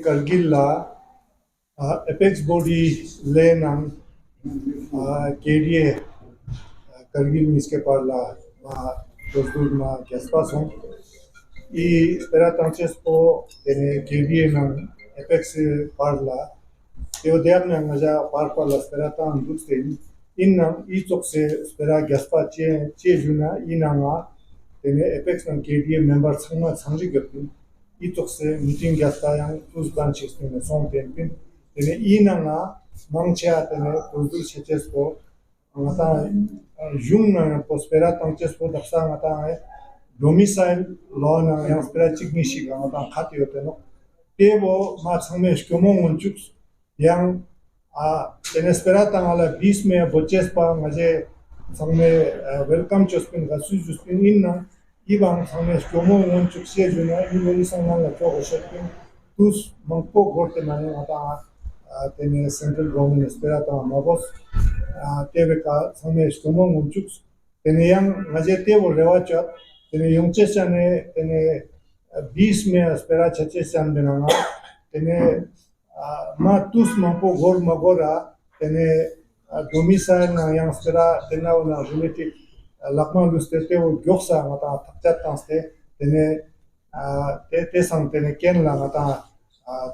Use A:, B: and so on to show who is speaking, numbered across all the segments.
A: Kargil la apex body lenang KDA Kargil miske parla dosdur ma gaspason y spera tanches po tene KDA nang apex parla eu deamna ngaja parla spera tan dutsen innang I chokse spera gaspa che juna inanga tene apex nang KDA member changma changri gapin I chokse meeting gaspa yang plus branches tene song tempin tene inanga mangcha tene dosdur cheches po ngata jung na prospera tanches po daksa ngata domicile law na yang spera chikni shi ngata khati hote no tebo ma changme shkomong unchuk yang tene spera tangala 20 में batches पा मजे संगे welcome चोस्पिन गासु जुस्पिन इन्ना इबांग संगे शकोमो उनचुक से जुना इवोली संगाला तो होशपिन तुस मंको गोटे माने आता tene central government spera ta mabos tebe ka संगे शकोमो उनचुक tene yang मजे tebo रेवाचा tene यंगचे चने tene 20 में spera चचे सान देना tene ma tus mampo gol magora tene domicile na yang spera tena na related lakman lustete o gyosa mata takchat tanste tene te sang tene ken la mata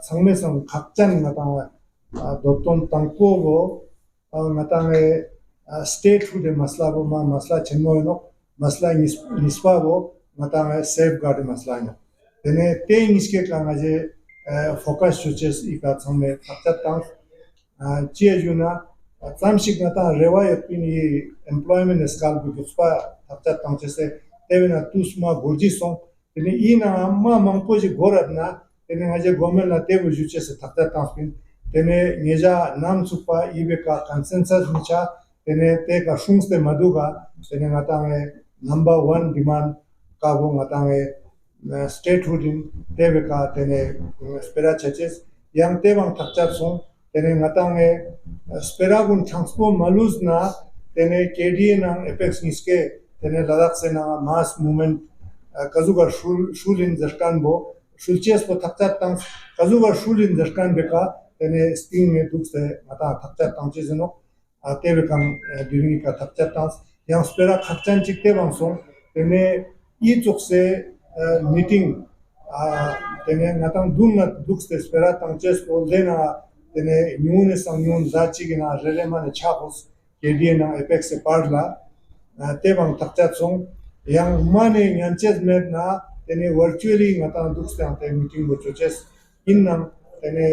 A: changme sang khakchan mata doton tangpo go mata me state food masla bo ma masla chenmo no masla nispa bo mata me safeguard masla no tene te niske kangaje focus choches ika changme takchat tang chiajuna tsamshik nata rewayat pini employment skal buguspa takchat tang chese tevena tusma gorji song tene ina amma mangpoji goradna tene ngaje government la tebu juches takchat tang pin tene ngeja nam supa ibeka consensus micha tene te ka shungste maduga tene ngata me number 1 demand ka go ngata me statehood in tebeka tene spera churches yang tebang takchat song tene ngatange speragun transpo maluz na tene KDA na apex niske tene Ladakh se na mass movement kazuga shulin zashkan bo shulches po takchat tang kazuga shulin zashkan beka tene sting me dukse mata takchat tang chizeno tebe kam dirini ka takchat tang yang spera khachan chikte bang song tene I chokse meeting tene natang dunna dukse spera tang ches po lena tene nyune sang nyun zachi gina relema ne chapos KDA na apex se parla tebang takchat song yang mane nyanches med na tene virtually ngata dukse ante meeting bo choches innam tene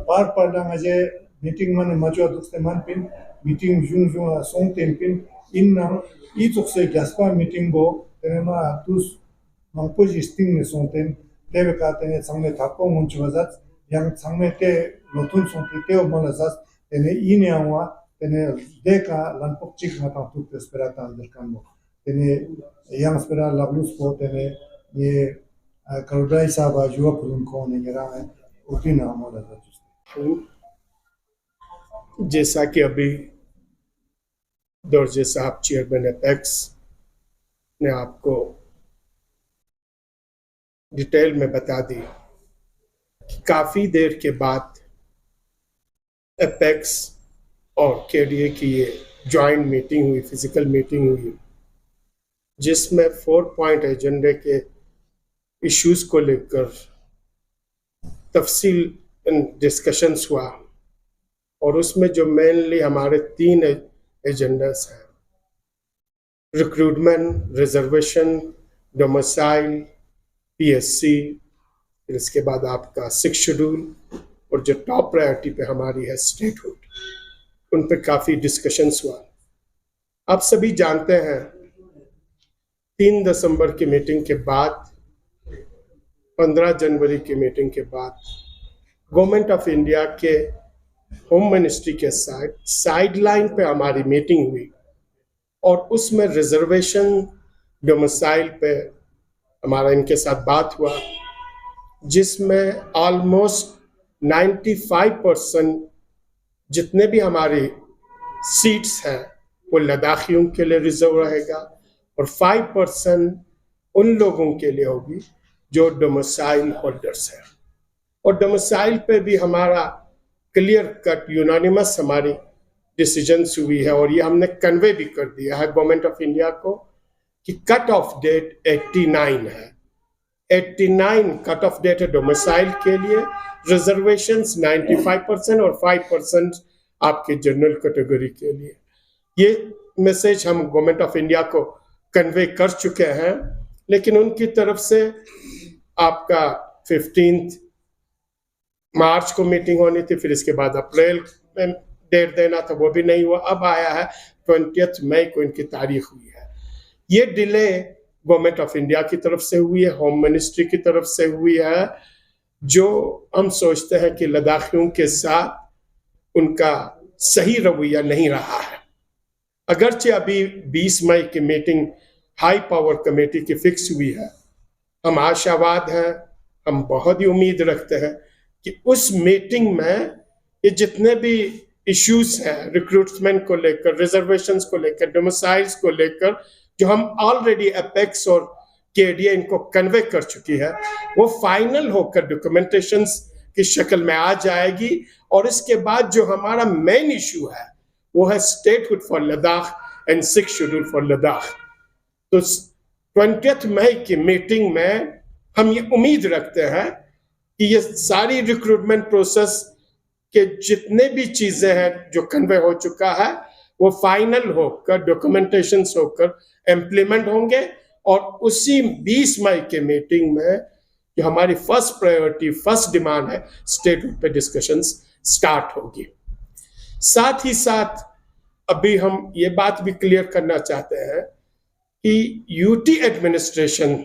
A: parla ngaje meeting mane macho dukse man pin meeting jung song tempin innam I chokse gaspa meeting bo tene ma tus mangpoji sting ne song ten tebe ka tene changme thakko munchwazat yang changme te lotun song te omalazas tene ine awa tene deka lanpok chik mata tu espera ta anderkamo tene yang espera laglus po tene ye kalbai saba juwa pulun ko ne gera utina amalazat
B: जैसा कि अभी दौरजे साहब chairman apex ने आपको detail में बता दी कि काफ़ी देर के बाद एपेक्स और KDA की ये जॉइंट मीटिंग हुई, फिजिकल मीटिंग हुई, जिसमें 4 पॉइंट एजेंडे के इश्यूज को लेकर तफसील डिस्कशंस हुआ और उसमें जो मेनली हमारे 3 एजेंडास हैं, रिक्रूटमेंट, रिजर्वेशन, डोमिसाइल, PSC, फिर इसके बाद आपका 6 शेड्यूल और जो टॉप प्रायोरिटी पे हमारी है स्टेटहुड, उन पे काफ़ी डिस्कशंस हुआ। आप सभी जानते हैं 3 दिसंबर की मीटिंग के बाद 15 जनवरी की मीटिंग के बाद गवर्नमेंट ऑफ इंडिया के होम मिनिस्ट्री के साइडलाइन पे हमारी मीटिंग हुई और उसमें रिजर्वेशन, डोमिसाइल पे हमारा इनके साथ बात हुआ, जिसमें ऑलमोस्ट 95% जितने भी हमारी सीट्स हैं वो लद्दाखियों के लिए रिजर्व रहेगा और 5% उन लोगों के लिए होगी जो डोमिसाइल होल्डर्स हैं। और डोमिसाइल पे भी हमारा क्लियर कट यूनानिमस हमारी डिसीजंस हुई है और ये हमने कन्वे भी कर दिया है गवर्नमेंट ऑफ इंडिया को कि कट ऑफ डेट 89 है। 89 कट ऑफ डेट है डोमिसाइल के लिए, रिजर्वेशंस 95% और 5% आपके जनरल कैटेगरी के लिए। ये मैसेज हम गवर्नमेंट ऑफ इंडिया को कन्वे कर चुके हैं, लेकिन उनकी तरफ से आपका 15 मार्च को मीटिंग होनी थी, फिर इसके बाद अप्रैल में डेट देना था, वो भी नहीं हुआ। अब आया है 20 मई को इनकी तारीख हुई है। ये डिले गवर्नमेंट ऑफ इंडिया की तरफ से हुई है, होम मिनिस्ट्री की तरफ से हुई है, जो हम सोचते हैं कि लद्दाखियों के साथ उनका सही रवैया नहीं रहा है। अगरचे अभी 20 मई की मीटिंग हाई पावर कमेटी की फिक्स हुई है, हम आशावाद हैं, हम बहुत ही उम्मीद रखते हैं कि उस मीटिंग में ये जितने भी इश्यूज हैं रिक्रूटमेंट को लेकर, रिजर्वेशंस को लेकर, डोमिसाइल्स को लेकर, जो हम ऑलरेडी एपेक्स और केडीए इनको कन्वे कर चुकी है, वो फाइनल होकर डॉक्यूमेंटेशंस की शक्ल में आ जाएगी। और इसके बाद जो हमारा मेन इशू है वो है statehood for Ladakh and 6th schedule for Ladakh. तो 20 मई की मीटिंग में हम ये उम्मीद रखते हैं कि ये सारी रिक्रूटमेंट प्रोसेस के जितने भी चीजें हैं जो कन्वे हो चुका है वो फाइनल होकर, डॉक्यूमेंटेशंस होकर इम्प्लीमेंट होंगे। और उसी 20 मई के मीटिंग में जो हमारी फर्स्ट प्रायोरिटी, फर्स्ट डिमांड है, स्टेटहुड पे डिस्कशंस स्टार्ट होगी। साथ ही साथ अभी हम ये बात भी क्लियर करना चाहते हैं कि यूटी एडमिनिस्ट्रेशन,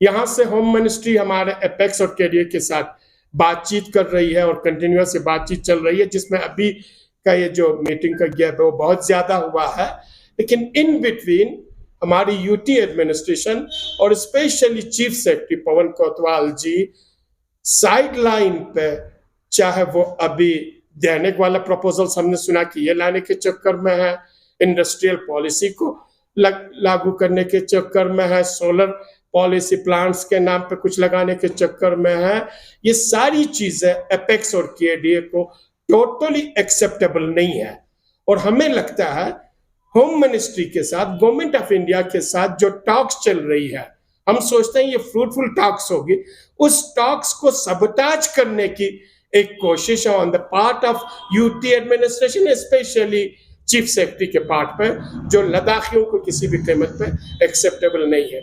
B: यहां से होम मिनिस्ट्री हमारे एपेक्स और केडीए के साथ बातचीत कर रही है और कंटिन्यूअस से बातचीत चल रही है, जिसमें अभी का ये जो मीटिंग का गैप है वो बहुत ज्यादा हुआ है। लेकिन इन बिटवीन हमारी यूटी एडमिनिस्ट्रेशन और specially chief secretary Pawan Kotwal जी साइडलाइन पे, चाहे वो अभी दैनिक वाला प्रपोजल्स हमने सुना कि ये लाने के चक्कर में है, इंडस्ट्रियल पॉलिसी को लागू करने के चक्कर में है, सोलर पॉलिसी प्लांट्स के नाम पे कुछ लगाने के चक्कर में है, ये सारी चीजें एपेक्स और केडीए को टोटली एक्सेप्टेबल नहीं है। और हमें लगता है होम मिनिस्ट्री के साथ, गवर्नमेंट ऑफ इंडिया के साथ जो टॉक्स चल रही है, हम सोचते हैं ये फ्रूटफुल टॉक्स होगी, उस टॉक्स को सबटाज करने की एक कोशिश है on the part of UT administration, specially chief secretary के पार्ट पे, जो लद्दाखियों को किसी भी कीमत पे एक्सेप्टेबल नहीं है।